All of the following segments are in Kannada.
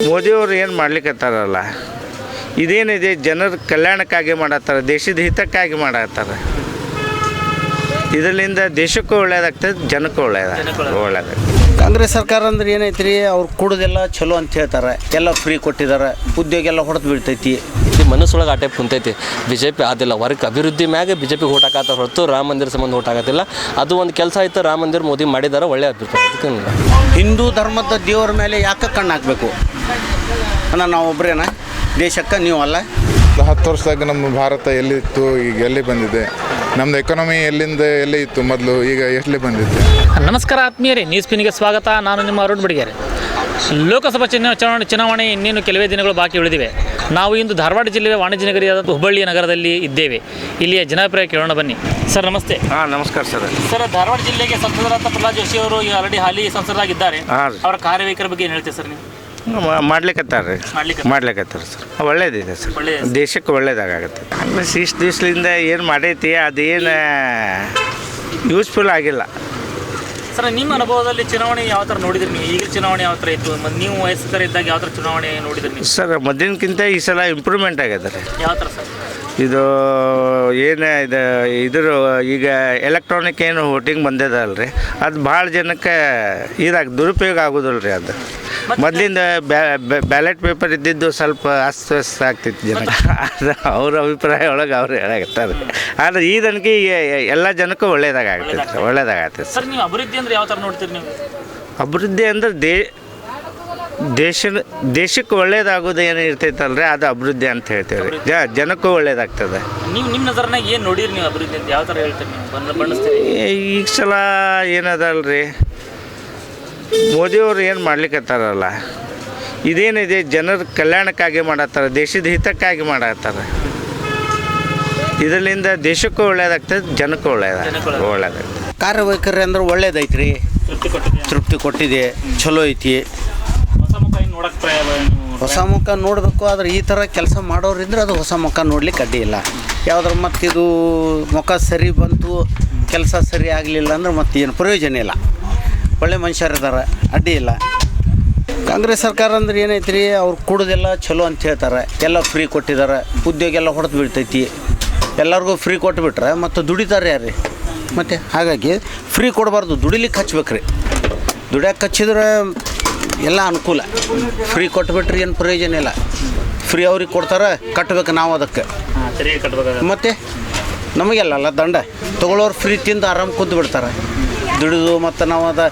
ಮೋದಿಯವರು ಏನು ಮಾಡ್ಲಿಕ್ಕತ್ತಾರಲ್ಲ, ಇದೇನಿದೆ ಜನರ ಕಲ್ಯಾಣಕ್ಕಾಗಿ ಮಾಡತ್ತಾರೆ, ದೇಶದ ಹಿತಕ್ಕಾಗಿ ಮಾಡತ್ತಾರೆ. ಇದರಿಂದ ದೇಶಕ್ಕೂ ಒಳ್ಳೇದಾಗ್ತದೆ, ಜನಕ್ಕೂ ಒಳ್ಳೇದಾಗ್ತದೆ. ಕಾಂಗ್ರೆಸ್ ಸರ್ಕಾರ ಅಂದ್ರೆ ಏನೈತ್ರಿ, ಅವ್ರು ಕೊಡೋದೆಲ್ಲ ಚಲೋ ಅಂತ ಹೇಳ್ತಾರೆ, ಎಲ್ಲ ಫ್ರೀ ಕೊಟ್ಟಿದ್ದಾರೆ, ಉದ್ಯೋಗ ಎಲ್ಲ ಹೊಡೆದು ಬೀಳ್ತೈತಿ. ಇದು ಮನಸ್ಸೊಳಗೆ ಆಟೆ ಕುಂತೈತಿ. BJP ಅದಿಲ್ಲ, ವರ್ಕ್ ಅಭಿವೃದ್ಧಿ ಮ್ಯಾಗೆ BJP ಓಟ್ ಹಾಕತ್ತ ಹೊರತು ರಾಮ ಮಂದಿರ ಸಂಬಂಧ ಓಟ್ ಹಾಕತ್ತಿಲ್ಲ. ಅದು ಒಂದು ಕೆಲಸ ಆಯ್ತು, ರಾಮ ಮಂದಿರ ಮೋದಿ ಮಾಡಿದಾರೆ, ಒಳ್ಳೆ ಅಭಿಪ್ರಾಯ. ಹಿಂದೂ ಧರ್ಮದ ದೇವರ ಮೇಲೆ ಯಾಕೆ ಕಣ್ಣು ಹಾಕಬೇಕು ಅಣ್ಣ? ನಾವು ಒಬ್ಬರೇನ ದೇಶಕ್ಕೆ, ನೀವು ಅಲ್ಲ. 10 ವರ್ಷದಾಗ ನಮ್ಮ ಭಾರತ ಎಲ್ಲಿತ್ತು, ಈಗ ಎಲ್ಲಿ ಬಂದಿದೆ? ನಮ್ಮದು ಎಕಾನಮಿ ಎಲ್ಲಿ ಇತ್ತು ಮೊದಲು, ಈಗ ಎಲ್ಲಿ ಬಂದಿದೆ? ನಮಸ್ಕಾರ ಆತ್ಮೀಯರೇ, ನ್ಯೂಸ್ ಪಿನ್ಗೆ ಸ್ವಾಗತ. ನಾನು ನಿಮ್ಮ ಅರುಣ್ ಬಿಡಿಗೆರೆ. ಲೋಕಸಭಾ ಚುನಾವಣೆ ಇನ್ನೇನು ಕೆಲವೇ ದಿನಗಳು ಬಾಕಿ ಉಳಿದಿವೆ. ನಾವು ಇಂದು ಧಾರವಾಡ ಜಿಲ್ಲೆಯ ವಾಣಿಜ್ಯ ನಗರಿಯಾದ ಹುಬ್ಬಳ್ಳಿ ನಗರದಲ್ಲಿ ಇದ್ದೇವೆ. ಇಲ್ಲಿಯ ಜನಾಭಿಪ್ರಾಯ ಕೇಳೋಣ ಬನ್ನಿ. ಸರ್ ನಮಸ್ತೆ. ನಮಸ್ಕಾರ ಸರ್. ಸರ್, ಧಾರವಾಡ ಜಿಲ್ಲೆಗೆ ಸಂಸದರಾದ ಪ್ರಹ್ಲಾದ್ ಜೋಶಿ ಅವರು ಈಗ ಆಲ್ರೆಡಿ ಹಾಲಿ ಸಂಸದರಾಗಿದ್ದಾರೆ. ಅವರ ಕಾರ್ಯವೈಖರಿ ಬಗ್ಗೆ ಏನು ಹೇಳ್ತೀವಿ ಸರ್ ನೀವು? ಮಾಡ್ಲಿಕ್ಕತ್ತಾರೆ ಸರ್, ಒಳ್ಳೇದಿದೆ ಸರ್, ದೇಶಕ್ಕೆ ಒಳ್ಳೇದಾಗತ್ತೆ. ಕಾಂಗ್ರೆಸ್ ಇಷ್ಟು ದಿವಸದಿಂದ ಏನು ಮಾಡೈತಿ, ಅದೇನು ಯೂಸ್ಫುಲ್ ಆಗಿಲ್ಲ. ಸರ್, ನಿಮ್ಮ ಅನುಭವದಲ್ಲಿ ಚುನಾವಣೆ ಯಾವ ಥರ ನೋಡಿದ್ರಿ ನೀವು? ಈಗ ಚುನಾವಣೆ ಯಾವ ಥರ ಇತ್ತು? ನೀವು ವಯಸ್ಕರ ಇದ್ದಾಗ ಯಾವ ಥರ ಚುನಾವಣೆ ನೋಡಿದ್ರಿ ನೀವು? ಸರ್, ಮೊದಲಿನಕ್ಕಿಂತ ಈ ಸಲ ಇಂಪ್ರೂವ್ಮೆಂಟ್ ಆಗ್ಯದ ರೀ. ಯಾವ ಥರ ಸರ್? ಇದು ಏನು ಇದ್ರ ಈಗ ಎಲೆಕ್ಟ್ರಾನಿಕ್ ಏನು ವೋಟಿಂಗ್ ಬಂದಿದೆ ರೀ, ಅದು ಭಾಳ ಜನಕ್ಕೆ ದುರುಪಯೋಗ ಆಗೋದಿಲ್ಲ ರೀ. ಅದು ಮೊದಲಿಂದ ಬ್ಯಾಲೆಟ್ ಪೇಪರ್ ಇದ್ದಿದ್ದು ಸ್ವಲ್ಪ ಅಸ್ತವ್ಯಸ್ತ ಆಗ್ತಿತ್ತು ಜನಕ್ಕೆ. ಅದು ಅವ್ರ ಅಭಿಪ್ರಾಯ ಒಳಗೆ ಅವ್ರು ಹೇಳಾಗತ್ತಾರೆ. ಆದರೆ ಈ ತನಕ ಎಲ್ಲ ಜನಕ್ಕೂ ಒಳ್ಳೇದಾಗತ್ತೆ ಸರ್. ನೀವು ಅಭಿವೃದ್ಧಿ ಅಂದರೆ ಯಾವ ಥರ ನೋಡ್ತೀರಿ ನೀವು? ಅಭಿವೃದ್ಧಿ ಅಂದ್ರೆ ದೇಶಕ್ಕೆ ಒಳ್ಳೇದಾಗೋದು ಏನು ಇರ್ತೈತಲ್ರಿ, ಅದು ಅಭಿವೃದ್ಧಿ ಅಂತ ಹೇಳ್ತೇವೆ ರೀ. ಜನಕ್ಕೂ ಒಳ್ಳೇದಾಗ್ತದೆ. ನೀವು ನಿಮ್ಮ ನಜರ್ನಾಗ ಏನು ನೋಡಿರಿ ನೀವು ಅಭಿವೃದ್ಧಿ ಅಂತ ಯಾವ ಥರ ಹೇಳ್ತೀರಿ ನೀವು? ಬಣ್ಣಿಸ್ತೀರಿ? ಈಗ ಸಲ ಏನದಲ್ರಿ, ಮೋದಿಯವರು ಏನು ಮಾಡ್ಲಿಕ್ಕತ್ತಾರಲ್ಲ, ಇದೇನಿದೆ ಜನರ ಕಲ್ಯಾಣಕ್ಕಾಗಿ ಮಾಡತ್ತಾರೆ, ದೇಶದ ಹಿತಕ್ಕಾಗಿ ಮಾಡತ್ತಾರೆ. ಇದರಿಂದ ದೇಶಕ್ಕೂ ಒಳ್ಳೇದಾಗ್ತದೆ, ಜನಕ್ಕೂ ಒಳ್ಳೇದಾಗ್ತದೆ. ಕಾರ್ಯವೈಖರಿ ಅಂದ್ರೆ ಒಳ್ಳೇದೈತ್ರಿ, ತೃಪ್ತಿ ಕೊಟ್ಟಿದೆ, ಚಲೋ ಐತಿ. ಹೊಸ ಮುಖ ನೋಡಬೇಕು, ಆದರೆ ಈ ಥರ ಕೆಲಸ ಮಾಡೋರಿದ್ರೆ ಅದು ಹೊಸ ಮುಖ ನೋಡ್ಲಿಕ್ಕೆ ಅಡ್ಡಿ ಇಲ್ಲ. ಯಾವುದ್ರ ಮತ್ತಿದು ಮುಖ ಸರಿ ಬಂತು, ಕೆಲಸ ಸರಿ ಆಗಲಿಲ್ಲ ಅಂದ್ರೆ ಮತ್ತೇನು ಪ್ರಯೋಜನ ಇಲ್ಲ. ಒಳ್ಳೆ ಮನುಷ್ಯರಿದ್ದಾರೆ, ಅಡ್ಡಿ ಇಲ್ಲ. ಕಾಂಗ್ರೆಸ್ ಸರ್ಕಾರ ಅಂದ್ರೆ ಏನೈತ್ರಿ, ಅವ್ರು ಕೊಡೋದೆಲ್ಲ ಚಲೋ ಅಂತ ಹೇಳ್ತಾರೆ, ಎಲ್ಲ ಫ್ರೀ ಕೊಟ್ಟಿದ್ದಾರೆ, ಉದ್ಯೋಗ ಎಲ್ಲ ಹೊಡೆದು ಬೀಳ್ತೈತಿ. ಎಲ್ಲರಿಗೂ ಫ್ರೀ ಕೊಟ್ಬಿಟ್ರೆ ಮತ್ತು ದುಡಿತಾರೆ ಯಾರು? ಮತ್ತು ಹಾಗಾಗಿ ಫ್ರೀ ಕೊಡಬಾರ್ದು, ದುಡಿಲಿಕ್ಕೆ ಹಚ್ಬೇಕ್ರಿ. ದುಡಿಯೋಕೆ ಹಚ್ಚಿದ್ರೆ ಎಲ್ಲ ಅನುಕೂಲ. ಫ್ರೀ ಕೊಟ್ಬಿಟ್ರೆ ಏನು ಪ್ರಯೋಜನ ಇಲ್ಲ. ಫ್ರೀ ಅವ್ರಿಗೆ ಕೊಡ್ತಾರೆ, ಕಟ್ಟಬೇಕು ನಾವು ಅದಕ್ಕೆ. ಮತ್ತು ನಮಗೆಲ್ಲ ದಂಡ ತೊಗೊಳೋರು ಫ್ರೀ ತಿಂದು ಆರಾಮ್ ಕುಂತು ಬಿಡ್ತಾರೆ. ದುಡಿದು ಮತ್ತು ನಾವು ಅದು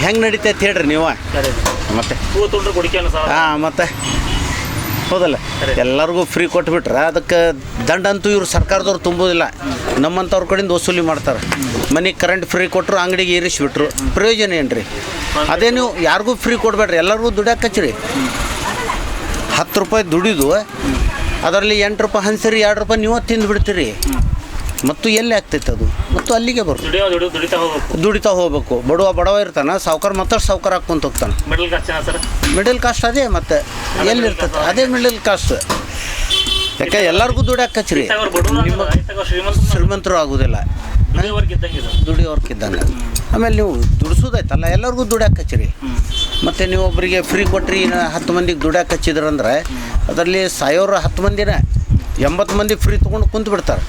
ಹೆಂಗೆ ನಡೀತೈತೆ ಹೇಳ್ರಿ ನೀವು? ಮತ್ತೆ ಮತ್ತು ಹೌದಲ್ಲ, ಎಲ್ಲರಿಗೂ ಫ್ರೀ ಕೊಟ್ಬಿಟ್ರೆ ಅದಕ್ಕೆ ದಂಡ ಅಂತೂ ಇವರು ಸರ್ಕಾರದವ್ರು ತುಂಬೋದಿಲ್ಲ, ನಮ್ಮಂಥವ್ರ ಕಡೆಯಿಂದ ವಸೂಲಿ ಮಾಡ್ತಾರೆ. ಮನೆಗೆ ಕರೆಂಟ್ ಫ್ರೀ ಕೊಟ್ಟರು, ಅಂಗಡಿಗೆ ಏರಿಸಿಬಿಟ್ರು, ಪ್ರಯೋಜನ ಏನು ರೀ? ಅದೇ ನೀವು ಯಾರಿಗೂ ಫ್ರೀ ಕೊಡಬೇಡ್ರಿ, ಎಲ್ಲರಿಗೂ ದುಡ್ಯಾಕೆ ಹಚ್ಚಿರಿ. 10 ರೂಪಾಯಿ ದುಡಿದು ಅದರಲ್ಲಿ 8 ರೂಪಾಯಿ ಹಂಸರಿ, 2 ರೂಪಾಯಿ ನೀವು ತಿಂದು ಬಿಡ್ತೀರಿ. ಮತ್ತು ಎಲ್ಲಿ ಆಗ್ತೈತೆ ಅದು? ಮತ್ತು ಅಲ್ಲಿಗೆ ಬರುತ್ತೆ, ದುಡಿತಾ ಹೋಗ್ಬೇಕು. ಬಡವ ಇರ್ತಾನೆ, ಸಾವ್ಕಾರ ಮತ್ತಷ್ಟು ಸಾವ್ಕಾರ ಹಾಕ್ಕೊಂತ ಹೋಗ್ತಾನೆ. ಮಿಡಲ್ ಕಾಸ್ಟ್ ಅದೇ, ಮತ್ತು ಎಲ್ಲಿರ್ತೈತೆ ಅದೇ ಮಿಡಲ್ ಕಾಸ್ಟ್. ಯಾಕೆ ಎಲ್ಲರಿಗೂ ದುಡ್ಯಾಕೆ ಹಚ್ಚಿರಿ, ನಿಮ್ಮ ಶ್ರೀಮಂತರು ಆಗೋದಿಲ್ಲ, ದುಡಿಯೋರ್ಕಿದ್ದಂಗೆ. ಆಮೇಲೆ ನೀವು ದುಡಿಸೋದೈತಲ್ಲ, ಎಲ್ಲರಿಗೂ ದುಡ್ಯಾಕೆ ಹಚ್ಚಿರಿ. ಮತ್ತು ನೀವು ಒಬ್ಬರಿಗೆ ಫ್ರೀ ಕೊಟ್ರಿ, 10 ಮಂದಿಗೆ ದುಡ್ಯಾಕೆ ಹಚ್ಚಿದ್ರಂದ್ರೆ ಅದರಲ್ಲಿ ಸಾಯೋರು 10 ಮಂದಿನ, 80 ಮಂದಿ ಫ್ರೀ ತೊಗೊಂಡು ಕುಂತು ಬಿಡ್ತಾರೆ.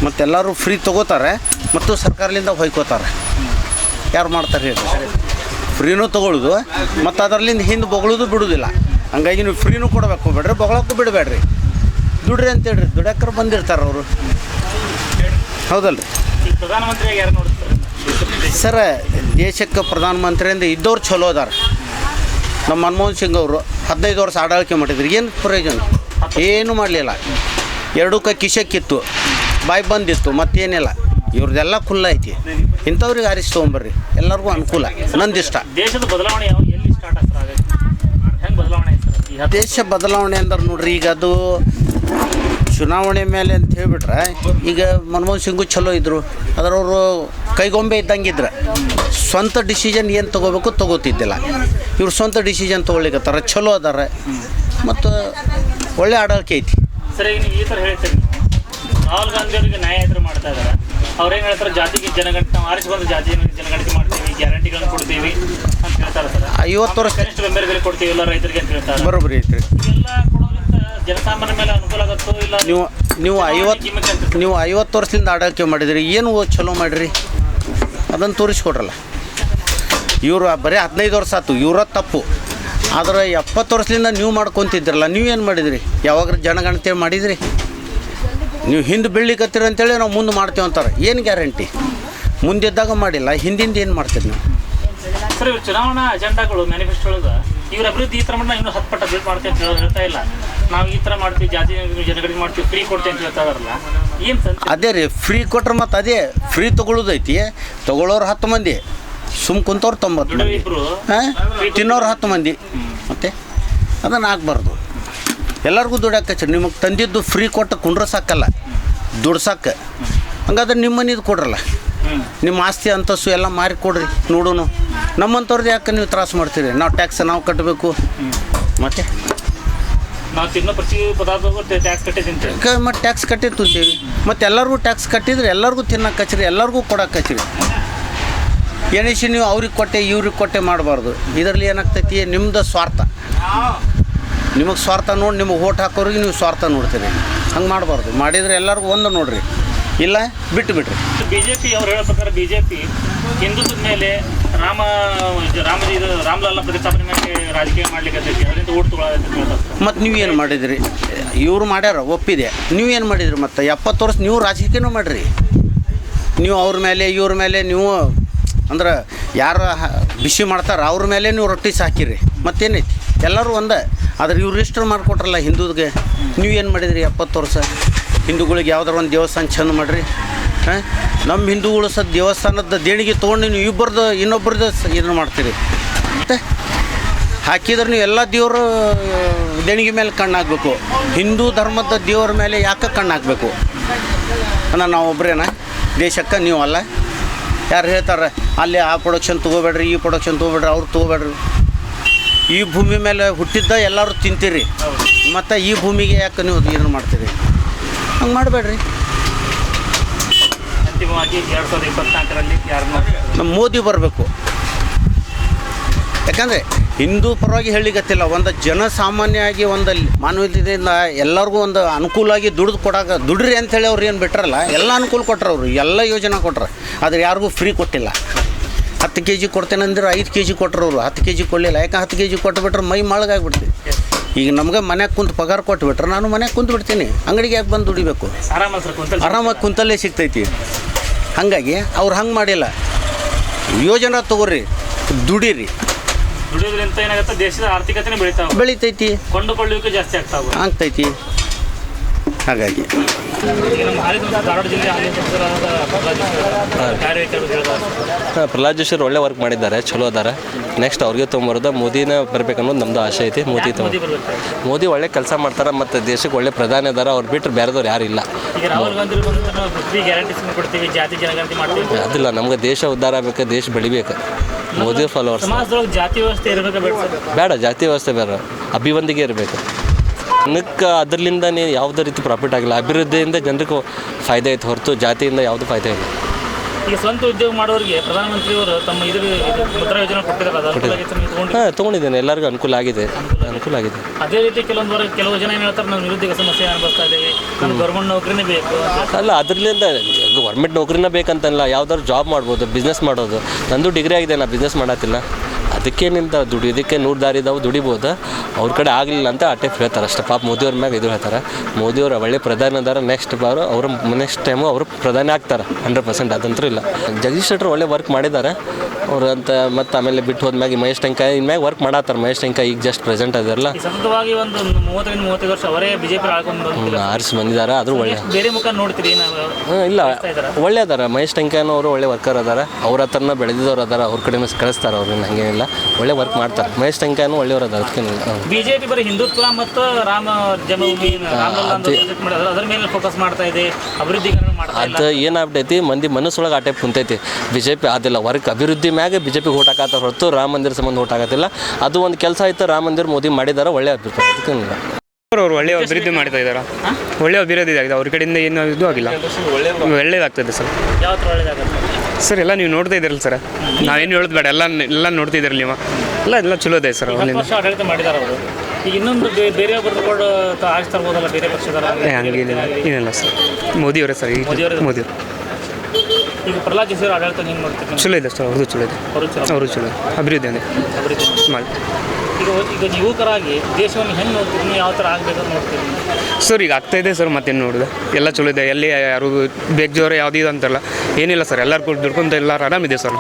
ಮತ್ತು ಎಲ್ಲರೂ ಫ್ರೀ ತೊಗೋತಾರೆ ಮತ್ತು ಸರ್ಕಾರದಿಂದ ಹೊಯ್ಕೋತಾರೆ. ಯಾರು ಮಾಡ್ತಾರೆ ಹೇಳಿ? ಫ್ರೀನೂ ತೊಗೊಳ್ಳೋದು ಮತ್ತು ಅದರಲ್ಲಿಂದ ಹಿಂದೆ ಬೊಗಳೋದು ಬಿಡೋದಿಲ್ಲ. ಹಂಗಾಗಿ ನೀವು ಫ್ರೀನೂ ಕೊಡಬೇಕು ಬಿಡ್ರಿ, ಬೊಗಳಕ್ಕೂ ಬಿಡಬೇಡ್ರಿ. ದುಡ್ರಿ ಅಂತೇಳ್ರಿ, ದುಡ್ಯಾಕರು ಬಂದಿರ್ತಾರೆ ಅವರು. ಹೌದಲ್ಲ ರೀ? ಸರ, ದೇಶಕ್ಕೆ ಪ್ರಧಾನಮಂತ್ರಿಯಿಂದ ಇದ್ದವ್ರು ಚಲೋ ಅದಾರ. ನಮ್ಮ ಮನಮೋಹನ್ ಸಿಂಗ್ ಅವರು 15 ವರ್ಷ ಆಡಳಿಕೆ ಮಾಡಿದ್ರು, ಏನು ಪ್ರಯೋಜನ? ಏನೂ ಮಾಡಲಿಲ್ಲ. 2 ಕೈ ಕಿಶಕ್ಕಿತ್ತು, ಬಾಯಿ ಬಂದಿತ್ತು, ಮತ್ತೇನಿಲ್ಲ. ಇವ್ರದ್ದೆಲ್ಲ ಖುಲ್ಲ ಐತಿ. ಇಂಥವ್ರಿಗೆ ಆರಿಸಿ ತೊಗೊಂಬರ್ರಿ, ಎಲ್ಲರಿಗೂ ಅನುಕೂಲ. ನಂದಿಷ್ಟ. ದೇಶದ ಬದಲಾವಣೆ ಎಲ್ಲಿ ಸ್ಟಾರ್ಟ್ ಆಗ್ತದೆ? ಹೆಂಗೆ ಬದಲಾವಣೆ ಆಯ್ತು? ದೇಶ ಬದಲಾವಣೆ ಅಂದ್ರೆ ನೋಡ್ರಿ, ಈಗ ಅದು ಚುನಾವಣೆ ಮೇಲೆ ಅಂತ ಹೇಳಿಬಿಟ್ರೆ, ಈಗ ಮನಮೋಹನ್ ಸಿಂಗು ಚಲೋ ಇದ್ದರು, ಅದರವರು ಕೈಗೊಂಬೆ ಇದ್ದಂಗಿದ್ರೆ ಸ್ವಂತ ಡಿಸಿಷನ್ ಏನು ತೊಗೋಬೇಕು ತೊಗೋತಿದ್ದಿಲ್ಲ. ಇವ್ರು ಸ್ವಂತ ಡಿಸಿಷನ್ ತೊಗೊಳ್ಲಿಕ್ಕತ್ತಾರ, ಚಲೋ ಅದಾರ ಮತ್ತು ಒಳ್ಳೆ ಆಡಳಿಕೆ ಐತಿ. ಸರಿ, ನೀವು ಈ ಥರ ಹೇಳ್ತೀರಿ, ರಾಹುಲ್ ಗಾಂಧಿ ಅವರಿಗೆ ನ್ಯಾಯ ಎದುರು ಮಾಡ್ತಾ ಇದ್ದಾರೆ. ಅವ್ರೇನು ಹೇಳ್ತಾರೆ, ಜಾತಿಗೆ ಜನಗಣತಿ, ನಾವು ಆರಿಸಿ ಬಂದ ಜಾತಿ ಜನಗಣತಿ ಮಾಡ್ತೀವಿ, ಗ್ಯಾರಂಟಿಗಳನ್ನು ಕೊಡ್ತೀವಿ ಅಂತ ಹೇಳ್ತಾರೆ ಸರ್. 50 ವರ್ಷ ಕನಿಷ್ಠ ಬೆಂಬಲ ಬೆಲೆ ಕೊಡ್ತೀವಿ ಎಲ್ಲ ರೈತರಿಗೆ ಅಂತ ಹೇಳ್ತಾರೆ. ಬರೋಬ್ಬರಿ ಐತ್ರಿ. ಇವೆಲ್ಲ ಕೊಡೋದ್ರಿಂದ ಜನಸಾಮಾನ್ಯರ ಮೇಲೆ ಅನುಕೂಲ ಆಗುತ್ತೋ ಇಲ್ಲ ನೀವು 50 ವರ್ಷದಿಂದ ಆಡಳಿಕೆ ಮಾಡಿದ್ರಿ, ಏನು ಚಲೋ ಮಾಡಿರಿ ಅದನ್ನು ತೋರಿಸ್ಕೊಡ್ರಲ್ಲ. ಇವರು ಬರೀ 15 ವರ್ಷ ಆಯ್ತು, ಇವರ ತಪ್ಪು. ಆದ್ರೆ 70 ವರ್ಷದಿಂದ ನೀವು ಮಾಡ್ಕೊತಿದ್ರಲ್ಲ, ನೀವೇನು ಮಾಡಿದ್ರಿ? ಯಾವಾಗ ಜನಗಣತಿ ಮಾಡಿದ್ರಿ? ನೀವು ಹಿಂದೆ ಬೀಳ್ಲಿಕ್ಕತ್ತೀರಿ ಅಂತೇಳಿ ನಾವು ಮುಂದೆ ಮಾಡ್ತೇವೆ ಅಂತಾರೆ. ಏನು ಗ್ಯಾರಂಟಿ? ಮುಂದಿದ್ದಾಗ ಮಾಡಿಲ್ಲ, ಹಿಂದಿಂದ ಏನು ಮಾಡ್ತೀರಿ ನೀವು? ಸರ್, ಇವ್ರು ಚುನಾವಣಾ ಅಜೆಂಡಾಗಳು ಮ್ಯಾನಿಫೆಸ್ಟೋ ಒಳಗೆ ಇವ್ರ ಅಭಿವೃದ್ಧಿ ಈ ಥರ ಮಾಡಿ ನಾವು ಇನ್ನೂ 10 ಪಟ್ಟು ಅಭಿವೃದ್ಧಿ ಮಾಡ್ತೀವಿ ಅಂತ ಹೇಳ್ತಾ ಇಲ್ಲ. ನಾವು ಈ ಥರ ಮಾಡ್ತೀವಿ, ಜಾತಿ ಜನಗಳಿಗೆ ಮಾಡ್ತೀವಿ, ಫ್ರೀ ಕೊಡ್ತೀವಿ ಅಂತ ಹೇಳ್ತಾ ಇದಾರಲ್ಲ, ಏನು ಸರ್? ಅದೇ ರೀ, ಫ್ರೀ ಕೊಟ್ರೆ ಮತ್ತು ಅದೇ ಫ್ರೀ ತೊಗೊಳೋದೈತಿ. ತೊಗೊಳೋರು 10 ಮಂದಿ, ಕುಂತವ್ರು 90 ಮಂದಿ, ತಿನ್ನೋರು 10 ಮಂದಿ. ಮತ್ತು ಅದನ್ನು ಆಗಬಾರ್ದು. ಎಲ್ಲರಿಗೂ ದುಡ್ಯಾಕಚ್ಚರಿ. ನಿಮಗೆ ತಂದಿದ್ದು ಫ್ರೀ ಕೊಟ್ಟು ಕುಂಡ್ರ ಸಾಕಲ್ಲ, ದುಡ್ಸಾಕ. ಹಂಗಾದ್ರೆ ನಿಮ್ಮ ಮನೇದು ಕೊಡ್ರಲ್ಲ, ನಿಮ್ಮ ಆಸ್ತಿ ಅಂತಸ್ತು ಎಲ್ಲ ಮಾರಿ ಕೊಡ್ರಿ ನೋಡೋನು. ನಮ್ಮಂಥವ್ರದ್ದು ಯಾಕೆ ನೀವು ತ್ರಾಸು ಮಾಡ್ತೀರಿ? ನಾವು ಟ್ಯಾಕ್ಸ್ ನಾವು ಕಟ್ಟಬೇಕು. ಮತ್ತು ನಾವು ತಿನ್ನೋ ಪ್ರತಿ ಪದಾರ್ಥಕ್ಕೂ ಟ್ಯಾಕ್ಸ್ ಕಟ್ಟಿ ತಿಂತೇವೆ. ಮತ್ತು ಟ್ಯಾಕ್ಸ್ ಕಟ್ಟಿ ತಿಂತೀವಿ. ಮತ್ತು ಎಲ್ಲರಿಗೂ ಟ್ಯಾಕ್ಸ್ ಕಟ್ಟಿದ್ರೆ ಎಲ್ಲರಿಗೂ ತಿನ್ನಕ್ಕೆ ಹಚ್ಚಿರಿ, ಎಲ್ಲರಿಗೂ ಕೊಡಕ್ಕೆ ಹಚ್ಚಿರಿ. ಎಣಿಸಿ ನೀವು ಅವ್ರಿಗೆ ಕೊಟ್ಟೆ ಇವ್ರಿಗೆ ಕೊಟ್ಟೆ ಮಾಡಬಾರ್ದು. ಇದರಲ್ಲಿ ಏನಾಗ್ತೈತಿ? ನಿಮ್ದು ಸ್ವಾರ್ಥ. ನಿಮಗೆ ಸ್ವಾರ್ಥ ನೋಡಿ ನಿಮಗೆ ಓಟ್ ಹಾಕೋರಿಗೆ ನೀವು ಸ್ವಾರ್ಥ ನೋಡ್ತೀರಿ. ಹಂಗೆ ಮಾಡಬಾರ್ದು. ಮಾಡಿದರೆ ಎಲ್ಲರಿಗೂ ಒಂದು ನೋಡಿರಿ, ಇಲ್ಲ ಬಿಟ್ಟು ಬಿಡ್ರಿ. BJP ಅವ್ರು ಹೇಳೋ ಪ್ರಕಾರ BJP ಹಿಂದುತ್ವದ ಮೇಲೆ ರಾಮಲಲ್ಲ ಪ್ರತಿಷ್ಠಾಪನೆ ಮೇಲೆ ರಾಜಕೀಯ ಮಾಡ್ಲಿಕ್ಕೆ ಅದರಿಂದ ಓಟ್ ತೊಗೊಳ್ಳೋದು. ಮತ್ತು ನೀವೇನು ಮಾಡಿದಿರಿ? ಇವ್ರು ಮಾಡ್ಯಾರ, ಒಪ್ಪಿದೆ. ನೀವೇನು ಮಾಡಿದ್ರಿ? ಮತ್ತು 70 ವರ್ಷ ನೀವು ರಾಜಕೀಯನೂ ಮಾಡಿರಿ. ನೀವು ಅವ್ರ ಮೇಲೆ ಇವ್ರ ಮೇಲೆ ನೀವು ಅಂದ್ರೆ ಯಾರು ಬಿಸಿ ಮಾಡ್ತಾರೆ ಅವ್ರ ಮೇಲೆ ನೀವು ರೊಟ್ಟಿ ಸಾಕಿರಿ. ಮತ್ತೇನೈತಿ? ಎಲ್ಲರೂ ಒಂದೇ. ಆದ್ರೆ ಇವ್ರು ರಿಜಿಸ್ಟರ್ ಮಾಡಿಕೊಟ್ರಲ್ಲ ಹಿಂದೂಗೆ. ನೀವೇನು ಮಾಡಿದ್ರಿ 70 ವರ್ಷ? ಹಿಂದೂಗಳಿಗೆ ಯಾವ್ದಾರು ಒಂದು ದೇವಸ್ಥಾನ ಚಂದ ಮಾಡಿರಿ. ನಮ್ಮ ಹಿಂದೂಗಳು ದೇವಸ್ಥಾನದ ದೇಣಿಗೆ ತೊಗೊಂಡು ನೀವು ಇಬ್ಬರದ್ದು ಇನ್ನೊಬ್ಬರದ್ದು ಇದನ್ನು ಮಾಡ್ತೀರಿ. ಮತ್ತು ಹಾಕಿದ್ರೆ ನೀವು ಎಲ್ಲ ದೇವರು ದೇಣಿಗೆ ಮೇಲೆ ಕಣ್ಣಾಗಬೇಕು. ಹಿಂದೂ ಧರ್ಮದ ದೇವರ ಮೇಲೆ ಯಾಕೆ ಕಣ್ಣಾಗಬೇಕು? ನಾವು ಒಬ್ಬರೇನ ದೇಶಕ್ಕೆ? ನೀವು ಅಲ್ಲ. ಯಾರು ಹೇಳ್ತಾರೆ ಅಲ್ಲಿ ಆ ಪ್ರೊಡಕ್ಷನ್ ತೊಗೋಬೇಡ್ರಿ, ಈ ಪ್ರೊಡಕ್ಷನ್ ತೊಗೋಬೇಡ್ರಿ, ಅವ್ರು ತೊಗೋಬೇಡ್ರಿ. ಈ ಭೂಮಿ ಮೇಲೆ ಹುಟ್ಟಿದ್ದ ಎಲ್ಲರೂ ತಿಂತೀರಿ. ಮತ್ತು ಈ ಭೂಮಿಗೆ ಯಾಕೆ ನೀವು ಏನು ಮಾಡ್ತೀರಿ? ಹಂಗೆ ಮಾಡಬೇಡ್ರಿ. ಅಂತಿಮವಾಗಿ 2024ರಲ್ಲಿ ಯಾರನ್ನ ನಮ್ಮ ಮೋದಿ ಬರಬೇಕು. ಯಾಕಂದರೆ ಹಿಂದೂ ಪರವಾಗಿ ಹೇಳಿಗತ್ತಿಲ್ಲ. ಒಂದು ಜನಸಾಮಾನ್ಯವಾಗಿ ಒಂದು ಮಾನವೀಯತೆಯಿಂದ ಎಲ್ಲರಿಗೂ ಒಂದು ಅನುಕೂಲವಾಗಿ ದುಡ್ರಿ ಅಂಥೇಳಿ ಅವ್ರು ಏನು ಬಿಟ್ರಲ್ಲ, ಎಲ್ಲ ಅನುಕೂಲ ಕೊಟ್ರು. ಅವರು ಎಲ್ಲ ಯೋಜನೆ ಕೊಟ್ರು. ಆದರೆ ಯಾರಿಗೂ ಫ್ರೀ ಕೊಟ್ಟಿಲ್ಲ. 10 kg ಕೊಡ್ತೇನೆ ಅಂದ್ರೆ 5 kg ಕೊಟ್ಟರು ಅವರು. 10 kg ಕೊಡಲಿಲ್ಲ. ಯಾಕೆ 10 kg ಕೊಟ್ಟುಬಿಟ್ರೆ ಮೈ ಮಳಗಾಗ್ಬಿಡ್ತೀವಿ. ಈಗ ನಮ್ಗೆ ಮನ್ಯಾಗೆ ಕುಂತು ಪಗಾರ ಕೊಟ್ಬಿಟ್ರೆ ನಾನು ಮನ್ಯಾಗೆ ಕುಂತು ಬಿಡ್ತೀನಿ. ಅಂಗಡಿಗೆ ಯಾಕೆ ಬಂದು ದುಡಿಬೇಕು? ಆರಾಮಾಗಿ ಕುಂತಲ್ಲೇ ಸಿಗ್ತೈತಿ. ಹಾಗಾಗಿ ಅವ್ರು ಹಂಗೆ ಮಾಡಿಲ್ಲ. ಯೋಜನೆ ತೊಗೊರಿ, ದುಡೀರಿ. ದುಡಿಯೋದ್ರಿಂದ ಏನಾಗುತ್ತೆ? ದೇಶದ ಆರ್ಥಿಕತೆನೇ ಬೆಳಿತೈತಿ, ಕೊಂಡುಕೊಳ್ಳುವಿಕೆ ಜಾಸ್ತಿ ಆಗ್ತೈತಿ. ಹಾಗಾಗಿ ಈಗ ನಮ್ಮ ಧಾರವಾಡ ಜಿಲ್ಲೆ ಪ್ರಹ್ಲಾದ್ ಜೋಶಿ ಒಳ್ಳೆ ವರ್ಕ್ ಮಾಡಿದ್ದಾರೆ, ಚಲೋ ಅದಾರ. ನೆಕ್ಸ್ಟ್ ಅವ್ರಿಗೆ ತೊಗೊಂಬರೋದು ಮೋದಿನ ಬರ್ಬೇಕನ್ನೋದು ನಮ್ಮದು ಆಸೆ ಐತಿ. ಮೋದಿ ಒಳ್ಳೆ ಕೆಲಸ ಮಾಡ್ತಾರೆ ಮತ್ತು ದೇಶಕ್ಕೆ ಒಳ್ಳೆ ಪ್ರಧಾನಿ ಅದಾರ. ಅವ್ರು ಬಿಟ್ಟರೆ ಬೇರೆದವ್ರು ಯಾರು ಇಲ್ಲ. ಈಗ ರಾಹುಲ್ ಗಾಂಧಿ ಕೊಡ್ತೀವಿ, ಜಾತಿ ಜನಗಣತಿ ಮಾಡ್ತೀವಿ. ಅದಿಲ್ಲ, ನಮ್ಗೆ ದೇಶ ಉದ್ಧಾರ ಆಗಬೇಕು, ದೇಶ ಬೆಳಿಬೇಕು. ಮೋದಿ ಫಾಲೋವರ್ಸ್. ಸಮಾಜದೊಳಗೆ ಜಾತಿ ವ್ಯವಸ್ಥೆ ಇರಬೇಕು ಬೇಡ, ಜಾತಿ ವ್ಯವಸ್ಥೆ ಬೇರೆ, ಅಭಿವೃದ್ಧಿಗೆ ಇರಬೇಕು. ಜನಕ್ಕೆ ಅದರಿಂದ ಯಾವುದೇ ರೀತಿ ಪ್ರಾಫಿಟ್ ಆಗಿಲ್ಲ. ಅಭಿವೃದ್ಧಿಯಿಂದ ಜನರಿಗೆ ಫಾಯ್ದೆ ಐತೆ ಹೊರತು ಜಾತಿಯಿಂದ ಯಾವುದೂ ಫಾಯ್ದೆ ಇಲ್ಲ. ಈಗ ಸ್ವಂತ ಉದ್ಯೋಗ ಮಾಡೋರಿಗೆ ಪ್ರಧಾನಮಂತ್ರಿಯವರು ತಮ್ಮ ಮುದ್ರಾ ಯೋಜನೆ ಕೊಟ್ಟಿದ್ದಾರೆ. ತೊಗೊಂಡಿದ್ದೇನೆ, ಎಲ್ಲರಿಗೂ ಅನುಕೂಲ ಆಗಿದೆ. ಅದೇ ರೀತಿ ಕೆಲವು ಜನ ಏನು ಹೇಳ್ತಾರೆ, ನಾವು ನಿರುದ್ಯೋಗ ಸಮಸ್ಯೆ ಅನುಭವಿಸ್ತಾ ಇದ್ದೀವಿ, ನಮ್ಗೆ ಗೌರ್ಮೆಂಟ್ ನೌಕರಿನೇ ಬೇಕು. ಅಲ್ಲ, ಅದರಿಂದ ಗೌರ್ಮೆಂಟ್ ನೌಕರಿನೇ ಬೇಕಂತಲ್ಲ, ಯಾವ್ದಾದ್ರು ಜಾಬ್ ಮಾಡ್ಬೋದು, ಬಿಸ್ನೆಸ್ ಮಾಡೋದು. ನಂದು ಡಿಗ್ರಿ ಆಗಿದೆ, ನಾನು ಬಿಸ್ನೆಸ್ ಮಾಡತ್ತಿಲ್ಲ. ಅದಕ್ಕೇನಿಂದ ದುಡಿಯೋದಕ್ಕೆ 100 ದಾರಿ ಇದಾವೆ, ದುಡಿಬೋದು. ಅವ್ರ ಕಡೆ ಆಗಲಿಲ್ಲ ಅಂತ ಟೈಪ್ ಹೇಳ್ತಾರೆ ಅಷ್ಟೇ. ಪಾಪ ಮೋದಿಯವ್ರ ಮ್ಯಾಗ ಇದು ಹೇಳ್ತಾರೆ. ಮೋದಿಯವರು ಒಳ್ಳೆ ಪ್ರಧಾನಿ ಅದಾರ. ನೆಕ್ಸ್ಟ್ ಟೈಮು ಅವರು ಪ್ರಧಾನಿ ಆಗ್ತಾರೆ 100%. ಅದಂತೂ ಇಲ್ಲ. ಜಗದೀಶ್ ಶೆಟ್ಟರ್ ಒಳ್ಳೆ ವರ್ಕ್ ಮಾಡಿದ್ದಾರೆ ಅವರು ಅಂತ. ಮತ್ತು ಆಮೇಲೆ ಬಿಟ್ಟು ಹೋದ್ಮ್ಯಾಗ ಮಹೇಶ್ ಟೆಂಕಾಯಿ ಇನ್ಮ್ಯಾಗ ವರ್ಕ್ ಮಾಡತ್ತಾರೆ. ಮಹೇಶ್ ಟೆಂಕಾಯಿ ಈಗ ಜಸ್ಟ್ ಪ್ರೆಸೆಂಟ್ ಅದಾರಲ್ಲ, ಸತತವಾಗಿ ಒಂದು 30-35 ವರ್ಷ ಅವರೇ BJP ಆರಿಸಿ ಬಂದಿದ್ದಾರೆ. ಆದರೂ ಒಳ್ಳೆ ಬೇರೆ ಮುಖ ನೋಡ್ತೀರಿ. ಇಲ್ಲ, ಒಳ್ಳೆ ಅದಾರ. ಮಹೇಶ್ ಟೆಂಕಾಯನವರು ಅವರು ಒಳ್ಳೆ ವರ್ಕರ್ ಅದಾರ. ಅವ್ರ ಹತ್ರನ ಬೆಳೆದಿದ್ದವ್ರು ಅದಾರ. ಅವ್ರ ಕಡೆನೂ ಕಳಿಸ್ತಾರೆ. ಅವ್ರನ್ನ ಹಂಗೇನಿಲ್ಲ, ಒಳ್ಳೆ ವರ್ಕ್ ಮಾಡ್ತಾರೆ. ಮಹೇಶ್ ಟೆಂಕಾಯನು ಒಳ್ಳೆಯವರು ಅದಾರ. ಅದಕ್ಕೇನಿಲ್ಲ. BJP ಬರೀ ಹಿಂದುತ್ವ ಮತ್ತು ರಾಮ ಜನ್ಮಭೂಮಿ ಅದರ ಮೇಲೆ ಫೋಕಸ್ ಮಾಡ್ತಾ ಇದೆ, ಅಭಿವೃದ್ಧೀಕರಣ ಮಾಡ್ತಾ ಇಲ್ಲ. ಅದು ಏನಾಗ್ಬಿಟ್ಟೈತಿ, ಮಂದಿ ಮನಸ್ಸೊಳಗೆ ಆ ಟೈಪ್ ಕುಂತೈತಿ. BJP ಅದಿಲ್ಲ, ವರ್ಕ್ ಅಭಿವೃದ್ಧಿ ಮ್ಯಾಗೆ BJP ಓಟ್ ಹಾಕತ್ತ ಹೊರತು ರಾಮ ಮಂದಿರ ಸಂಬಂಧ ಓಟ್ ಹಾಕತ್ತಿಲ್ಲ. ಅದು ಒಂದು ಕೆಲಸ ಆಯ್ತು. ರಾಮ ಮಂದಿರ ಮೋದಿ ಮಾಡಿದಾರೆ, ಒಳ್ಳೆ ಅಭಿಪ್ರಾಯ. ಅದಕ್ಕೇನಿಲ್ಲ. ಅವರು ಒಳ್ಳೆಯ ಅಭಿವೃದ್ಧಿ ಮಾಡ್ತಾ ಇದ್ದಾರೆ. ಒಳ್ಳೆಯ ಅಭಿವೃದ್ಧಿ ಆಗಿದೆ. ಅವ್ರ ಕಡೆಯಿಂದ ಏನು ಇದು ಆಗಿಲ್ಲ, ಒಳ್ಳೆಯದಾಗ್ತದೆ ಸರ್. ಯಾವ ಥರ ಒಳ್ಳೆಯದಾಗುತ್ತೆ? ಸರ್ ಎಲ್ಲ ನೀವು ನೋಡ್ತಾ ಇದ್ದೀರಲ್ಲ ಸರ್, ನಾವೇನು ಹೇಳೋದು ಬೇಡ, ಎಲ್ಲ ನೋಡ್ತಾ ಇದ್ದೀರಲ್ಲ ನೀವು, ಎಲ್ಲ ಚಲೋ ಇದೆ ಸರ್. 10 ವರ್ಷ ಆಡಳಿತ ಮಾಡಿದಾರೆ ಅವರು. ಈಗ ಇನ್ನೊಂದು ಬೇರೆ ಬರ್ಕೊಂಡು ಆಚೆ ತರ್ಬೋದಲ್ಲ, ಬೇರೆ ಪಕ್ಷದಲ್ಲ? ಏನಿಲ್ಲ ಸರ್, ಮೋದಿಯವರೇ ಸರ್. ಈಗ ಮೋದಿ ಈಗ ಪ್ರಹ್ಲಾದ್ ಜೋಶಿ ಅವರ ಆಡಳಿತ ಹೆಂಗೆ ಮಾಡ್ತೀವಿ? ಚಲೋ ಇದೆ ಸರ್, ಅವ್ರದ್ದು ಚಲೋ ಇದೆ, ಅವರು ಚಲೋ ಅಭಿವೃದ್ಧಿ ಇದೆ ಮಾಡಿ. ಈಗ ಯುವಕರಾಗಿ ದೇಶವನ್ನು ಹೆಂಗೆ ನೋಡ್ತೀವಿ, ನೀವು ಯಾವ ಥರ ಆಗಬೇಕಂತ ನೋಡ್ತೀವಿ? ಸರ್ ಈಗ ಆಗ್ತಾ ಇದೆ ಸರ್, ಮತ್ತೇನು ನೋಡಿದೆ, ಎಲ್ಲ ಚಲೋ ಇದೆ. ಎಲ್ಲಿ ಯಾರು ಬೇಜೋರು ಯಾವುದೂ ಇದು ಅಂತಲ್ಲ, ಏನಿಲ್ಲ ಸರ್, ಎಲ್ಲರೂ ದುಡ್ಕೊಂತ ಎಲ್ಲರೂ ಆರಾಮಿದೆ ಸರ್.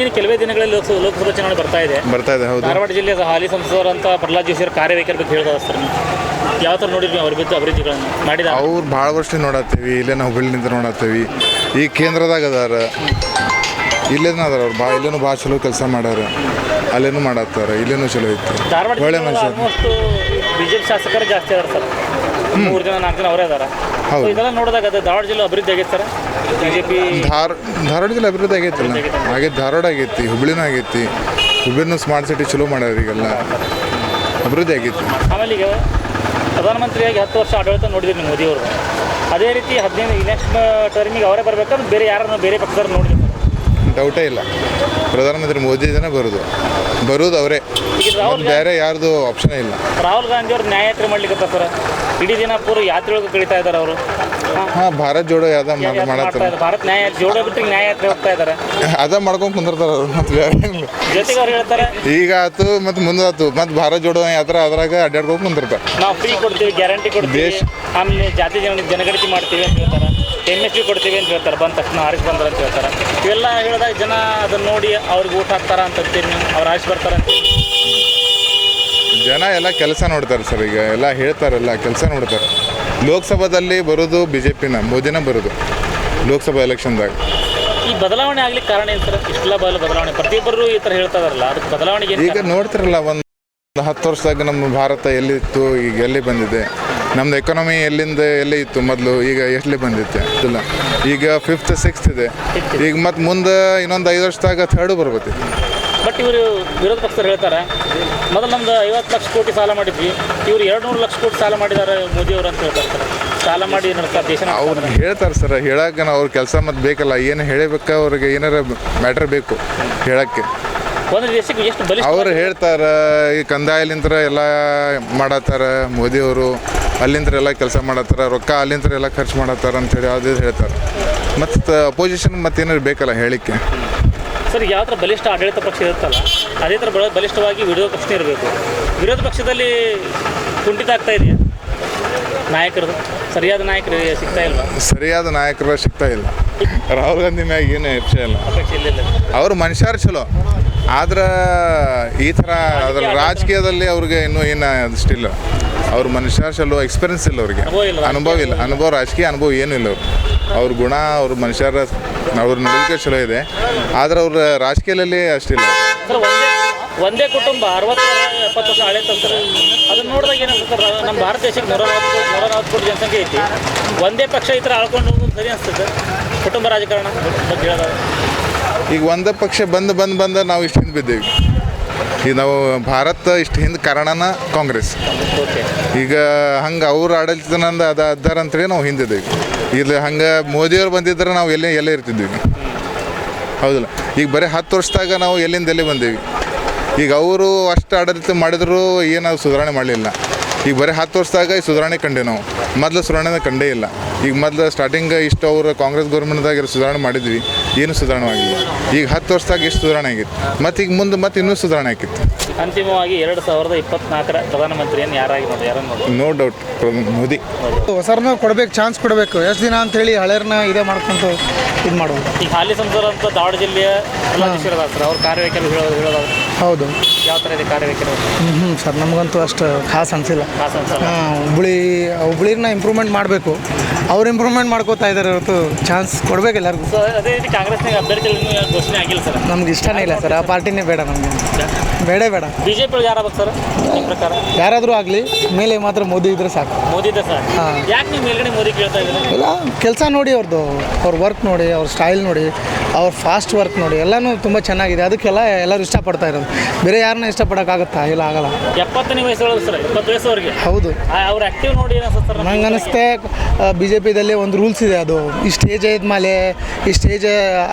ಇನ್ನು ಕೆಲವೇ ದಿನಗಳಲ್ಲಿ ಲೋಕಸಭಾ ಚುನಾವಣೆ ಬರ್ತಾ ಇದೆ. ಹೌದು. ಧಾರವಾಡ ಜಿಲ್ಲೆಯ ಹಾಲಿ ಸಂಸದರಂತ ಪ್ರಹ್ಲಾದ್ ಜೋಶಿ ಅವರ ಕಾರ್ಯವೈಖರಿ ಬಗ್ಗೆ ಹೇಳ್ತಾರೆ ಸರ್. ಯಾವ ಥರ ನೋಡಿದ್ವಿ ಅವ್ರ ಬಿದ್ದು ಅಭಿವೃದ್ಧಿಗಳನ್ನು ಮಾಡಿದ? ಅವ್ರು ಭಾಳ ವರ್ಷ ನೋಡತ್ತೀವಿ, ಇಲ್ಲೇ ನಾವು ಹುಬ್ಬಳ್ಳಿನಿಂದ ನೋಡತ್ತೀವಿ. ಈ ಕೇಂದ್ರದಾಗ ಅದಾರ, ಇಲ್ಲೇನ ಅದಾರ ಅವ್ರು ಇಲ್ಲೇನು ಭಾಳ ಚಲೋ ಕೆಲಸ ಮಾಡ್ಯಾರ, ಅಲ್ಲೇನು ಮಾಡತ್ತಾರ, ಇಲ್ಲೇನು ಚಲೋ ಐತಿ. ಧಾರವಾಡ ಒಳ್ಳೆ ಮನುಷ್ಯ. ಆಲ್ಮೋಸ್ಟ್ ಬಿಜೆಪಿ ಶಾಸಕರು ಜಾಸ್ತಿ ಅದಾರ ಸರ್, 3 ಜನ 4 ಜನ ಅವರೇ ಅದಾರ. ಹೌದು. ಇದೆಲ್ಲ ನೋಡಿದಾಗ ಅದು ಧಾರವಾಡ ಜಿಲ್ಲೆ ಅಭಿವೃದ್ಧಿ ಆಗೈತೆ ಸರ್. ಬಿಜೆಪಿ ಧಾರವಾಡ ಜಿಲ್ಲೆ ಅಭಿವೃದ್ಧಿ ಆಗೈತಲ್ಲ, ಆಗೈತೆ. ಧಾರವಾಡ ಆಗೈತಿ, ಹುಬ್ಳಿನೂ ಆಗೈತಿ. ಹುಬ್ಳಿನೂ ಸ್ಮಾರ್ಟ್ ಸಿಟಿ ಚಲೋ ಮಾಡ್ಯಾರ, ಈಗೆಲ್ಲ ಅಭಿವೃದ್ಧಿ ಆಗೈತಿ. ಆಮೇಲೆ ಈಗ ಪ್ರಧಾನಮಂತ್ರಿಯಾಗಿ 10 ವರ್ಷ ಆಡಳಿತ ನೋಡಿದ್ರಿ ನೀವು ಮೋದಿಯವರು. ಅದೇ ರೀತಿ 15 ನೆಕ್ಸ್ಟ್ ಟರ್ಮಿಗೆ ಅವರೇ ಬರಬೇಕಾದ್ರೆ ಬೇರೆ ಯಾರನ್ನು ಬೇರೆ ಪಕ್ಷದವ್ರು ನೋಡಿದ್ರಿ? ಡೌಟೇ ಇಲ್ಲ, ಪ್ರಧಾನಮಂತ್ರಿ ಮೋದಿ ಇದನ್ನೇ ಬರೋದು ಅವರೇ, ಈಗ ರಾಹುಲ್ ಬೇರೆ ಯಾರ್ದು ಆಪ್ಷನ್ ಇಲ್ಲ. ರಾಹುಲ್ ಗಾಂಧಿ ಅವ್ರು ನ್ಯಾಯಯಾತ್ರೆ ಮಾಡ್ಲಿಕ್ಕೆ ಸರ್, ಇಡೀ ದಿನ ಪೂರ ಯಾತ್ರೆಗಳಿಗೆ ಕಳೀತಾ ಇದ್ದಾರೆ ಅವರು. ಭಾರತ್ ಜೋಡೋ ಯಾವ್ದು ಮಾಡತ್ತಾರ, ಭಾರತ್ ನ್ಯಾಯ ಜೋಡೋ ಬಿಟ್ಟು ನ್ಯಾಯಯಾತ್ರೆ ಹೋಗ್ತಾ ಇದ್ದಾರೆ. ಅದ ಮಾಡ್ಕೊಂಡು ಕುಂದಿರ್ತಾರ ಅವ್ರು, ಮತ್ತೆ ಬೇರೆ ಏನಿಲ್ಲ. ಜೊತೆಗೆ ಅವ್ರು ಹೇಳ್ತಾರೆ ಈಗ ಆತು ಮತ್ತು ಮುಂದೆ ಆತು, ಮತ್ತು ಭಾರತ್ ಜೋಡೋ ಯಾತ್ರೆ ಅದ್ರಾಗ ಅಡ್ಡಾಡ್ಕೊಂಡು ಕುಂದಿರ್ತಾರೆ. ನಾವು ಫ್ರೀ ಕೊಡ್ತೀವಿ, ಗ್ಯಾರಂಟಿ ಕೊಡ್ತೀವಿ, ಆಮೇಲೆ ಜಾತಿ ಜನಗಣತಿ ಮಾಡ್ತೀವಿ ಅಂತ ಹೇಳ್ತಾರೆ, MSP ಕೊಡ್ತೀವಿ ಅಂತ ಹೇಳ್ತಾರೆ, ಬಂದ ತಕ್ಷಣ ಆರಿಸಿ ಬಂದ್ರೆ ಅಂತ ಹೇಳ್ತಾರೆ. ಇವೆಲ್ಲ ಹೇಳಿದಾಗ ಜನ ಅದನ್ನ ನೋಡಿ ಅವ್ರಿಗೆ ಊಟ ಹಾಕ್ತಾರ ಅಂತ ಅಂತೀರಿ, ಅವ್ರು ಆರಿಸಿ ಬರ್ತಾರೆ ಅಂತ. ಜನ ಎಲ್ಲ ಕೆಲಸ ನೋಡ್ತಾರೆ ಸರ್, ಈಗ ಎಲ್ಲ ಹೇಳ್ತಾರಲ್ಲ, ಕೆಲಸ ನೋಡ್ತಾರೆ. ಲೋಕಸಭಾದಲ್ಲಿ ಬರೋದು BJPನ, ಮೋದಿನ ಬರೋದು ಲೋಕಸಭಾ ಎಲೆಕ್ಷನ್ದಾಗ. ಈ ಬದಲಾವಣೆ ಆಗ್ಲಿಕ್ಕೆ ಕಾರಣ ಏನು ಸರ್? ಇಷ್ಟೆಲ್ಲ ಬದಲಾವಣೆ ಪ್ರತಿಯೊಬ್ಬರು ಈ ಥರ ಹೇಳ್ತಾ ಇದಾರಲ್ಲ, ಅದಕ್ಕೆ ಬದಲಾವಣೆಗೆ ಈಗ ನೋಡ್ತಿರಲ್ಲ, ಒಂದು 10 ವರ್ಷದಾಗ ನಮ್ಮ ಭಾರತ ಎಲ್ಲಿತ್ತು, ಈಗ ಎಲ್ಲಿ ಬಂದಿದೆ. ನಮ್ಮದು ಎಕಾನಮಿ ಎಲ್ಲಿ ಇತ್ತು ಮೊದಲು, ಈಗ ಎಲ್ಲಿ ಬಂದಿತ್ತೆ ಇಲ್ಲ. ಈಗ 5th 6th ಇದೆ, ಈಗ ಮತ್ತು ಮುಂದೆ ಇನ್ನೊಂದು 5 ವರ್ಷದಾಗ 3rd ಬರ್ಬೇಕು. ಬಟ್ ಇವರು ವಿರೋಧ ಪಕ್ಷರು ಹೇಳ್ತಾರೆ, ಮೊದಲು ನಮ್ದು 50 ಲಕ್ಷ ಕೋಟಿ ಸಾಲ ಮಾಡಿದ್ವಿ, ಇವರು 200 ಲಕ್ಷ ಕೋಟಿ ಸಾಲ ಮಾಡಿದ್ದಾರೆ ಮೋದಿಯವರು ಅಂತ ಹೇಳ್ತಾರೆ ಸರ್. ಸಾಲ ಮಾಡಿ ನಡೆಸ್ತಾರೆ ದೇಶ. ಅವ್ರು ಹೇಳ್ತಾರೆ ಸರ್, ಹೇಳಕ್ಕೆ ಅವ್ರ ಕೆಲಸ ಮತ್ತು ಬೇಕಲ್ಲ, ಏನು ಹೇಳಬೇಕು, ಅವ್ರಿಗೆ ಏನಾರ ಮ್ಯಾಟ್ರ್ ಬೇಕು ಹೇಳಕ್ಕೆ. ಒಂದು ದೇಶಕ್ಕೆ ಎಷ್ಟು ಬಲಿಷ್ಠ ಅವ್ರು ಹೇಳ್ತಾರೆ, ಈ ಕಂದಾಯಲಿಂತ್ರ ಎಲ್ಲ ಮಾಡತ್ತಾರ ಮೋದಿಯವರು, ಅಲ್ಲಿಂತ್ರ ಎಲ್ಲ ಕೆಲಸ ಮಾಡತ್ತಾರ, ರೊಕ್ಕ ಅಲ್ಲಿಂತ್ರ ಎಲ್ಲ ಖರ್ಚು ಮಾಡತ್ತಾರ ಅಂತೇಳಿ ಅದು ಹೇಳ್ತಾರೆ. ಮತ್ತು ಅಪೋಸಿಷನ್ ಮತ್ತೇನಾರು ಬೇಕಲ್ಲ ಹೇಳಿಕೆ. ಸರ್, ಯಾವ ಥರ ಬಲಿಷ್ಠ ಆಡಳಿತ ಪಕ್ಷ ಇರುತ್ತಲ್ಲ, ಅದೇ ಥರ ಬಲಿಷ್ಠವಾಗಿ ವಿರೋಧ ಪಕ್ಷ ಇರಬೇಕು. ವಿರೋಧ ಪಕ್ಷದಲ್ಲಿ ಕುಂಠಿತ ಆಗ್ತಾ ಇದೆಯಾ ನಾಯಕರದು? ಸರಿಯಾದ ನಾಯಕರು ಸಿಗ್ತಾ ಇಲ್ವಾ? ಸರಿಯಾದ ನಾಯಕರು ಸಿಗ್ತಾ ಇಲ್ಲ. ರಾಹುಲ್ ಗಾಂಧಿ ಮ್ಯಾಗ ಏನು ಅಪೇಕ್ಷೆ ಇಲ್ಲ, ಅಪೇಕ್ಷೆ ಇಲ್ಲ. ಅವರು ಮನುಷ್ಯರು ಚಲೋ, ಆದ್ರೆ ಈ ಥರ ಅದ್ರ ರಾಜಕೀಯದಲ್ಲಿ ಅವ್ರಿಗೆ ಇನ್ನೂ ಏನು ಅಷ್ಟಿಲ್ಲ. ಅವ್ರ ಮನುಷ್ಯ ಚಲೋ, ಎಕ್ಸ್ಪೀರಿಯನ್ಸ್ ಇಲ್ಲ ಅವ್ರಿಗೆ, ಅನುಭವ ರಾಜಕೀಯ ಅನುಭವ ಏನೂ ಇಲ್ಲ. ಅವ್ರ ಗುಣ, ಅವ್ರ ಮನುಷ್ಯರ ಅವ್ರ ನಡವಳಿಕೆ ಚಲೋ ಇದೆ, ಆದ್ರೆ ಅವ್ರ ರಾಜಕೀಯದಲ್ಲಿ ಅಷ್ಟಿಲ್ಲ. ಸರ್, ಒಂದೇ ಕುಟುಂಬ 60-70 ವರ್ಷ ಆಡಳಿತ ಅಂತಾರೆ. ಅದನ್ನ ನೋಡಿದಾಗ ಏನಾಗ್ತದೆ, ನಮ್ಮ ಭಾರತ ದೇಶಕ್ಕೆ 140 ಕೋಟಿ ಜನಸಂಖ್ಯೆ ಐತಿ, ಒಂದೇ ಪಕ್ಷ ಈ ಥರ ಆಳ್ಕೊಂಡು ಹೋಗೋದು ಸರಿ ಅನಿಸ್ತದೆ ಕುಟುಂಬ ರಾಜಕಾರಣ ಬಗ್ಗೆ ಹೇಳೋದು? ಈಗ ಒಂದೇ ಪಕ್ಷ ಬಂದು ನಾವು ಇಷ್ಟು ಹಿಂದೆ ಬಿದ್ದೇವೆ. ಈಗ ನಾವು ಭಾರತ ಇಷ್ಟು ಹಿಂದೆ ಕಾರಣನ ಕಾಂಗ್ರೆಸ್. ಈಗ ಹಂಗೆ ಅವ್ರ ಆಡಳಿತನಂದ ಅದಾರ ಅಂತೇಳಿ ನಾವು ಹಿಂದಿದ್ದೇವೆ. ಇಲ್ಲಿ ಹಂಗೆ ಮೋದಿಯವ್ರು ಬಂದಿದ್ರೆ ನಾವು ಎಲ್ಲೇ ಇರ್ತಿದ್ವಿ, ಹೌದಲ್ಲ. ಈಗ ಬರೀ 10 ವರ್ಷದಾಗ ನಾವು ಎಲ್ಲಿ ಬಂದೇವಿ. ಈಗ ಅವರು ಅಷ್ಟು ಆಡಳಿತ ಮಾಡಿದ್ರು ಏನು ಸುಧಾರಣೆ ಮಾಡಲಿಲ್ಲ. ಈಗ ಬರೀ 10 ವರ್ಷದಾಗ ಈ ಸುಧಾರಣೆ ಕಂಡೆ ನಾವು, ಮೊದಲು ಸುಧಾರಣೆ ಕಂಡೇ ಇಲ್ಲ. ಈಗ ಮೊದಲು ಸ್ಟಾರ್ಟಿಂಗ್ ಇಷ್ಟು ಅವರು ಕಾಂಗ್ರೆಸ್ ಗೌರ್ಮೆಂಟ್ದಾಗ ಸುಧಾರಣೆ ಮಾಡಿದ್ವಿ, ಏನು ಸುಧಾರಣೆ ಆಗಿಲ್ಲ. ಈಗ 10 ವರ್ಷದಾಗ ಎಷ್ಟು ಸುಧಾರಣೆ ಆಗಿತ್ತು, ಮತ್ತು ಈಗ ಮುಂದೆ ಮತ್ತೆ ಇನ್ನೂ ಸುಧಾರಣೆ ಆಗಿತ್ತು. ಅಂತಿಮವಾಗಿ 2024ರ ಪ್ರಧಾನಮಂತ್ರಿಯನ್ನು ಯಾರಾಗಿ ನೋಡಿ? No doubt Modi. ಹೊಸರ್ನ ಕೊಡ್ಬೇಕು, ಚಾನ್ಸ್ ಕೊಡಬೇಕು. ಎಷ್ಟು ದಿನ ಅಂತೇಳಿ ಹಳೆಯರ್ನ ಇದೇ ಮಾಡ್ಕೊಂಡು ಇದು ಮಾಡ್ಬೋದು. ಈಗ ಹಾಲಿ ಸಂಸದರಂತ ಧಾರವಾಡ ಜಿಲ್ಲೆಯ ಪ್ರಹ್ಲಾದ್ ಜೋಶಿ ಅವ್ರ ಕಾರ್ಯವೈಖರಿ ಹೇಳೋದು ಹೌದು. ಯಾವ ಥರ ಇದೆ ಕಾರ್ಯವೈಖರಿ? ಸರ್, ನಮಗಂತೂ ಅಷ್ಟು ಖಾಸ್ ಅನಿಸಿಲ್ಲ. ಹುಬ್ಳಿನ ಇಂಪ್ರೂವ್ಮೆಂಟ್ ಮಾಡಬೇಕು. ಅವ್ರು ಇಂಪ್ರೂವ್ಮೆಂಟ್ ಮಾಡ್ಕೋತಾ ಇದ್ದಾರೆ ಹೊರತು ಚಾನ್ಸ್ ಕೊಡಬೇಕು ಎಲ್ಲರಿಗೂ. ಸೊ ಅದೇ ರೀತಿ ಕಾಂಗ್ರೆಸ್ನಾಗ ಅಭ್ಯರ್ಥಿಗಳು ಘೋಷಣೆ ಆಗಿಲ್ಲ ಸರ್. ನಮ್ಗೆ ಇಷ್ಟನೇ ಇಲ್ಲ ಸರ್, ಆ ಪಾರ್ಟಿನೇ ಬೇಡ ನಮಗೆ. ಬೇಡ ಬೇಡ. ಬಿ ಜೆ ಪಿ ಯಾರಾಗಬೇಕು ಸರ್ ನಿಮ್ಮ ಪ್ರಕಾರ? ಯಾರಾದರೂ ಆಗಲಿ ಮೇಲೆ ಮಾತ್ರ ಮೋದಿ ಇದ್ರೆ ಸಾಕು. ಮೋದಿ ಇದೆ ಸರ್. ಯಾಕೆ ನೀವು ಮೇಲ್ಗಡೆ ಮೋದಿ ಕೇಳ್ತಾ ಇದ್ದೀರಾ? ಇಲ್ಲ, ಕೆಲಸ ನೋಡಿ ಅವ್ರದ್ದು, ಅವ್ರ ವರ್ಕ್ ನೋಡಿ, ಅವ್ರ ಸ್ಟೈಲ್ ನೋಡಿ, ಅವ್ರ ಫಾಸ್ಟ್ ವರ್ಕ್ ನೋಡಿ, ಎಲ್ಲನೂ ತುಂಬ ಚೆನ್ನಾಗಿದೆ. ಅದಕ್ಕೆಲ್ಲ ಎಲ್ಲರೂ ಇಷ್ಟಪಡ್ತಾ ಇರೋದು. ಬೇರೆ ಯಾರನ್ನ ಇಷ್ಟಪಡೋಕ್ಕಾಗತ್ತಾ? ಇಲ್ಲ, ಆಗಲ್ಲ. 70ನೇ ವಯಸ್ಸೊಳಗೆ ಸರ್, 20 ವಯಸ್ಸವರೆಗೆ. ಹೌದು, ಅವ್ರು ಆ್ಯಕ್ಟಿವ್ ನೋಡಿ ಏನಿಸ್ತದೆ ಸರ್? ನಂಗೆ ಅನಿಸುತ್ತೆ ಬಿ ಜೆ ಪಿದಲ್ಲಿ ಒಂದು ರೂಲ್ಸ್ ಇದೆ, ಅದು ಈ ಸ್ಟೇಜ್ ಆದ್ಮೇಲೆ, ಈ ಸ್ಟೇಜ್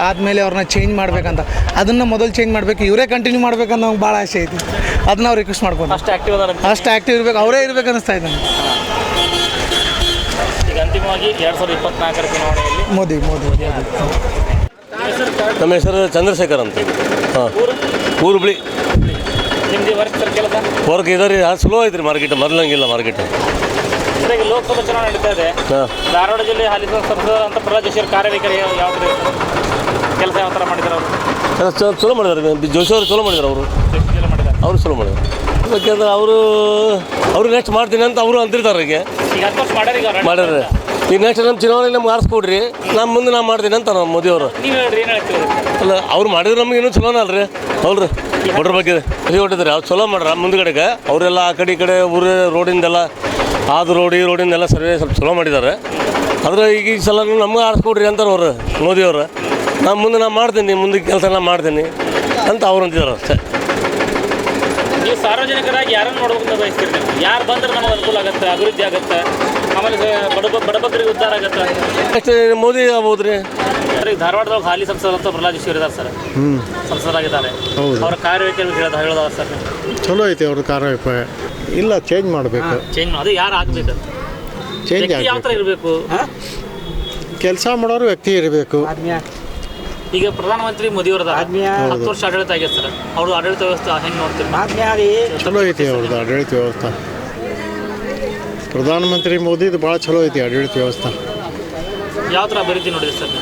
ಆದಮೇಲೆ ಅವ್ರನ್ನ ಚೇಂಜ್ ಮಾಡಬೇಕಂತ. ಅದನ್ನು ಮೊದಲು ಚೇಂಜ್ ಮಾಡಬೇಕು, ಇವರೇ ಕಂಟಿನ್ಯೂ ಮಾಡ್ಬೇಕಂತ ನಮ್ಗೆ ಭಾಳ ಆಸೆ ಐತಿ. ಅದನ್ನ ನಾವು ರಿಕ್ವೆಸ್ಟ್ ಮಾಡ್ಕೊಂಡು ಅಷ್ಟು ಆ್ಯಕ್ಟಿವ್ ಅದಾರ. ಅಷ್ಟು ಆ್ಯಕ್ಟಿವ್ ಇರ್ಬೇಕು, ಅವರೇ ಇರ್ಬೇಕು ಅನ್ನಿಸ್ತಾ ಇದೆ ನನಗೆ. ಈಗ ಅಂತಿಮವಾಗಿ 2024ರ ಚುನಾವಣೆಯಲ್ಲಿ ಮೋದಿ. ನಮ್ಮ ಹೆಸರು ಚಂದ್ರಶೇಖರ್ ಅಂತ. ಹಾಂ, ಊರು ಹುಬ್ಳಿ. ನಿಮ್ಮದು ವರ್ಕ್ ಸರ್ ಕೆಲಸ? ವರ್ಕ್ ಇದಾರೆ, ಸ್ಲೋ ಐತ್ರಿ ಮಾರ್ಕೆಟ್, ಮೊದಲಂಗಿಲ್ಲ ಮಾರ್ಕೆಟ್. ಸರ್, ಈಗ ಲೋಕಸಭಾ ಚುನಾವಣೆ ನಡೀತಾ ಇದೆ. ಹಾಂ, ಧಾರವಾಡ ಜಿಲ್ಲೆ ಹಾಲಿ ಸಂಸದ ಅಂತ ಪ್ರಹ್ಲಾದ್ ಜೋಶಿ ಅವ್ರ ಕಾರ್ಯವೈಖರಿ ಯಾವ ಥರ ಇದೆ? ಕೆಲಸ ಯಾವ ಥರ ಮಾಡಿದ್ದಾರೆ ಅವರು? ಚಲೋ ಮಾಡಿದ್ದಾರೆ. ಜೋಶಿ ಅವರು ಚಲೋ ಮಾಡಿದ್ದಾರೆ. ಅವರು ಚಲೋ ಮಾಡಿದ್ದಾರೆ. ಯಾಕೆಂದ್ರೆ ಅವರು ನೆಕ್ಸ್ಟ್ ಮಾಡ್ತೀನಿ ಅಂತ ಅವರು ಅಂತಿರ್ತಾರೆ. ಈಗ 10 ವರ್ಷ ಮಾಡ್ಯಾರ. ಈಗ ನೆಕ್ಸ್ಟ್ ನಮ್ಮ ಚುನಾವಣೆ ನಮ್ಗೆ ಆರಿಸ್ಕೊಡ್ರಿ, ನಮ್ಮ ಮುಂದೆ ನಾವು ಮಾಡ್ತೀನಿ ಅಂತ ನಮ್ಮ ಮೋದಿಯವರು. ನೀವು ಹೇಳ್ರಿ, ಏನು ಹೇಳ್ತೀವಿ? ಅಲ್ಲ, ಅವ್ರು ಮಾಡಿದ್ರೆ ನಮ್ಗೆ ಇನ್ನೂ ಚಲೋನ ಅಲ್ರಿ. ಹೌದ್ರಿ, ಒಡ್ರ ಬಗ್ಗೆ ಹೊಟ್ಟಿದ್ರಿ. ಅವ್ರು ಚಲೋ ಮಾಡ್ರ ಮುಂದ್ಗಡೆಗೆ. ಅವರೆಲ್ಲ ಆ ಕಡೆ ಈ ಕಡೆ ಊರು ರೋಡಿಂದೆಲ್ಲ, ಆದ ರೋಡ್ ಈ ರೋಡಿಂದೆಲ್ಲ ಸರ್ವೆ ಸ್ವಲ್ಪ ಚಲೋ ಮಾಡಿದ್ದಾರೆ. ಆದರೆ ಈಗ ಈ ಸಲ ನಮ್ಗೆ ಆರಿಸ್ಕೊಡ್ರಿ ಅಂತಾರೆ ಅವರು, ಮೋದಿಯವರು. ನಾನು ಮುಂದೆ ನಾನು ಮಾಡ್ತೀನಿ, ಮುಂದೆ ಕೆಲಸ ನಾನು ಮಾಡ್ತೀನಿ ಅಂತ ಅವ್ರು ಅಂತಿದ್ದಾರೆ ಅಷ್ಟೇ. ನೀವು ಸಾರ್ವಜನಿಕರಾಗಿ ಯಾರನ್ನು ನೋಡ್ಬೇಕಂತ ಬಯಸ್ತೀರಿ? ನೀವು ಯಾರು ಬಂದ್ರೆ ನಮಗೆ ಅನುಕೂಲ ಆಗುತ್ತೆ, ಅಭಿವೃದ್ಧಿ ಆಗುತ್ತೆ, ಆಮೇಲೆ ಬಡಬಗ್ಗರಿಗೆ ಉದ್ಧಾರ ಆಗುತ್ತೆ? ನೆಕ್ಸ್ಟ್ ಮೋದಿ ಆಗ್ಬೋದು ರೀ. ಈಗ ಧಾರವಾಡದೊಳಗೆ ಹಾಲಿ ಸಂಸದ ಅಂತ ಪ್ರಹ್ಲಾದ್ ಜೋಶಿ ಇದ್ದಾರೆ ಸರ್, ಸಂಸದರಾಗಿದ್ದಾರೆ. ಅವರ ಕಾರ್ಯವೈಖರಿ ಹೇಳೋದ ಸರ್ ನೀವು? ಚಲೋ ಐತಿ ಅವ್ರ ಕಾರ್ಯವೈಖರಿ. ಇಲ್ಲ, ಚೇಂಜ್ ಮಾಡಬೇಕು. ಚೇಂಜ್ ಅದು ಯಾರು ಆಗಬೇಕು? ಚೇಂಜ್ ಯಾವ ಥರ ಇರಬೇಕು? ಕೆಲಸ ಮಾಡೋರು ವ್ಯಕ್ತಿ ಇರಬೇಕು. ಈಗ ಪ್ರಧಾನಮಂತ್ರಿ ಮೋದಿಯವರು 10 ವರ್ಷ ಆಡಳಿತ ಆಗಿದೆ ಸರ್. ಅವ್ರ ಆಡಳಿತ ವ್ಯವಸ್ಥೆ ಹೆಂಗೆ ನೋಡ್ತೀರಿ? ಚಲೋ ಐತಿ ಅವ್ರದ್ದು ಆಡಳಿತ ವ್ಯವಸ್ಥೆ. ಪ್ರಧಾನಮಂತ್ರಿ ಮೋದಿದು ಭಾಳ ಚಲೋ ಐತಿ ಆಡಳಿತ ವ್ಯವಸ್ಥೆ. ಯಾವ ಥರ ಅಭಿವೃದ್ಧಿ ನೋಡಿದೆ ಸರ್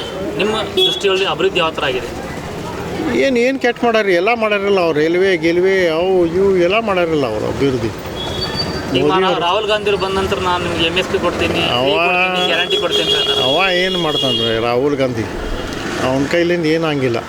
ನಿಮ್ಮ ದೃಷ್ಟಿಯಲ್ಲಿ? ಅಭಿವೃದ್ಧಿ ಯಾವ ಥರ ಆಗಿದೆ? ಏನು ಕೆಟ್ಟ ಮಾಡ್ಯಾರ, ಎಲ್ಲ ಮಾಡ್ಯಾರಲ್ಲ ಅವ್ರು. ರೈಲ್ವೆ ಅವು ಇವು ಎಲ್ಲ ಮಾಡ್ಯಾರಲ್ಲ ಅವರು ಅಭಿವೃದ್ಧಿ. ಈಗ ರಾಹುಲ್ ಗಾಂಧಿ ಅವ್ರು ಬಂದ ನಂತರ ನಾನು ನಿಮ್ಗೆ MSP ಕೊಡ್ತೀನಿ, ಗ್ಯಾರಂಟಿ ಕೊಡ್ತೀನಿ ಅಂತ ಅವ ಏನು ಮಾಡ್ತಾನೆ ರಾಹುಲ್ ಗಾಂಧಿ? ಅವನ ಕೈಲಿಂದ ಏನಾಗಿಲ್ಲ.